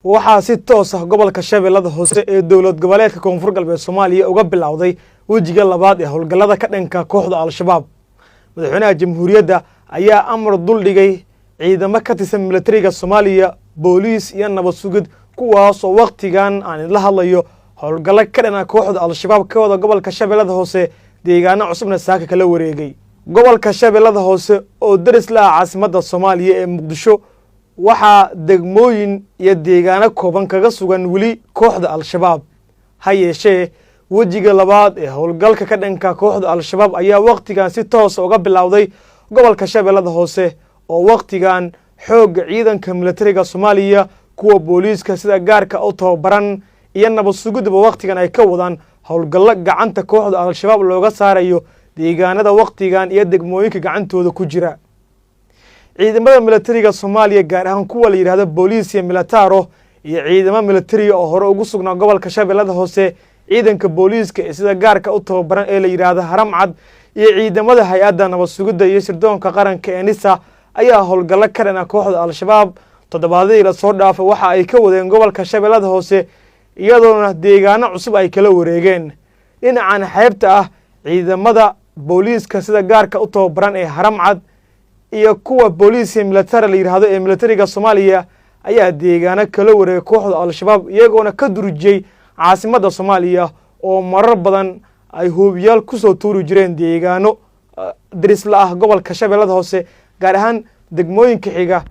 waxaa si toos ah gobolka Shabeellada Hoose ee dowlad goboleedka Koonfur Galbeed Soomaaliya uga bilowday wajiga labaad ee howlgallada ka dhanka kooxda Al-Shabaab. Madaxweynaha Jamhuuriyadda ayaa amar dul dhigay ciidamo ka tirsan militariga Soomaaliya, booliis iyo nabad sugid kuwaas oo waqtigan aan la hadlayo howlgallo ka dhanka kooxda Al-Shabaab ka wada gobolka Shabeellada Hoose deegaano cusubna saaka kala wareegay. Gobolka Shabeellada Hoose oo daris la ah caasimadda Soomaaliya ee Muqdisho waxaa degmooyin iyo deegaano kooban kaga sugan weli kooxda Al-Shabaab. Ha yeeshee wajiga labaad ee howlgalka ka dhanka kooxda Al-Shabaab ayaa waqtigan si toos uga bilowday gobolka Shabeellada Hoose oo waqtigan xoog ciidanka militariga Soomaaliya kuwa booliiska sida gaarka u tababaran iyo nabad sugidba waqtigan ay ka wadaan howlgallo gacanta kooxda Al-Shabaab looga saarayo deegaanada waqtigan iyo degmooyinka gacantooda ku jira. ciidamada militariga Soomaaliya gaar ahaan kuwa la yiraahdo booliis iyo militaro iyo ciidamada militariga oo hore ugu sugnaa gobolka Shabeellada Hoose ciidanka booliiska ee sida gaarka u tababaran ee la yiraahdo Haramcad iyo ciidamada hay'adda nabad sugidda iyo sirdoonka qaranka ee NISA ayaa howlgallo ka dhan ah kooxda Al-Shabaab toddobaadii la soo dhaafay waxa ay ka wadeen gobolka Shabeellada Hoose iyadoona deegaano cusub ay kala wareegeen. dhinacan xeebta ah ciidamada booliiska sida gaarka u tababaran ee Haramcad iyo kuwa booliis iyo military la yiraahdo ee militariga Soomaaliya ayaa deegaano kala wareegay kooxda Al-Shabaab iyagoona ka durjiyay caasimadda Soomaaliya oo marar badan ay hoobiyaal ku soo tuuri jireen deegaano daris la ah gobolka Shabeellada Hoose gaar ahaan degmooyinka xiga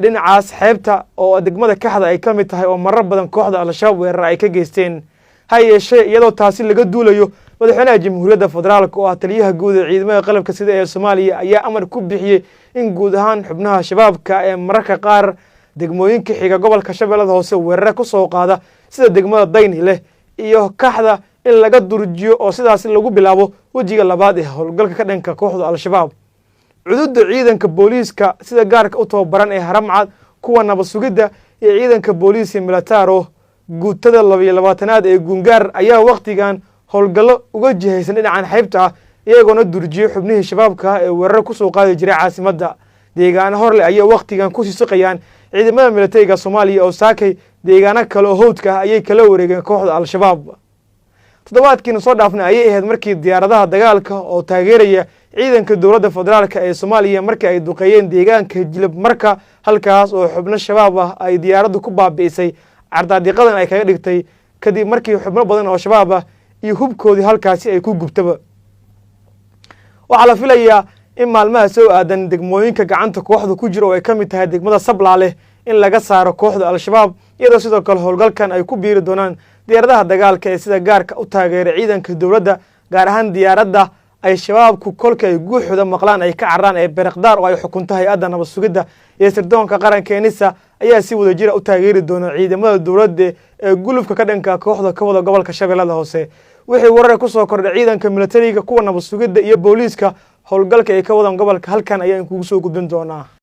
dhinacaas xeebta oo degmada Kaxda ay ka mid tahay oo marar badan kooxda Al-Shabaab weerar ay ka geysteen. ha yeeshee iyadoo taasi laga duulayo madaxweynaha Jamhuuriyadda Federaalka oo ah taliyaha guud ee ciidamada qalabka sida ee Soomaaliya ayaa amar ku bixiyay in guud ahaan xubnaha shabaabka ee mararka qaar degmooyinka xiga gobolka Shabeellada Hoose weerar ku soo qaada sida degmada Daynile iyo Kaxda in laga durjiyo oo sidaas lagu bilaabo wajiga labaad ee howlgalka ka dhanka kooxda Al-Shabaab. cududda ciidanka booliiska sida gaarka u tababaran ee Haramcad kuwa nabad sugidda iyo ciidanka booliis iyo militaro guutada 22aad ee Gungaar ayaa waqtigan howlgallo uga jihaysan dhinacan xeebta ah iyagoona durjiyay xubnihii shabaabka ee weerar ku soo qaadi jiray caasimadda. deegaano horle ayaa waqtigan ku sisqayaan ciidamada militariga Soomaaliya oo saakay deegaano kale oo howdka ah ayay kala wareegeen kooxda Al-Shabaab. toddobaadkiina soo dhaafnay ayay ahayd markii diyaaradaha dagaalka oo taageeraya ciidanka dowladda federaalka ee Soomaaliya markii ay duqeeyeen deegaanka Jilib marka halkaas oo xubno shabaab ah ay diyaaraddu ku baabi'isay cardaadiqadan ay kaga dhigtay kadib markii xubno badan oo shabaab ah iyo hubkoodii halkaasi ay ku gubtaba. waxaa la filayaa in maalmaha soo aadan degmooyinka gacanta kooxda ku jira oo ay ka mid tahay degmada Sablaale in laga saaro kooxda Al-Shabaab iyadoo sidoo kale howlgalkan ay ku biiri doonaan diyaaradaha dagaalka ee sida gaarka u taageera ciidanka dowladda gaar ahaan diyaaradda ay shabaabku kolka ay guuxooda maqlaan ay ka carraan ee Beerakhdar oo ay xukunto hay'adda nabad sugidda iyo sirdoonka qaranka ee NISA ayaa si wada jir u taageeri doona ciidamada dowladda ee gulufka ka dhanka kooxda ka wada gobolka Shabeellada Hoose. wixii warar ku soo kordhay ciidanka militariga kuwa nabad sugidda iyo booliiska howlgalka ay ka wadaan gobolka halkan ayaan kugu soo gudbin doonaa.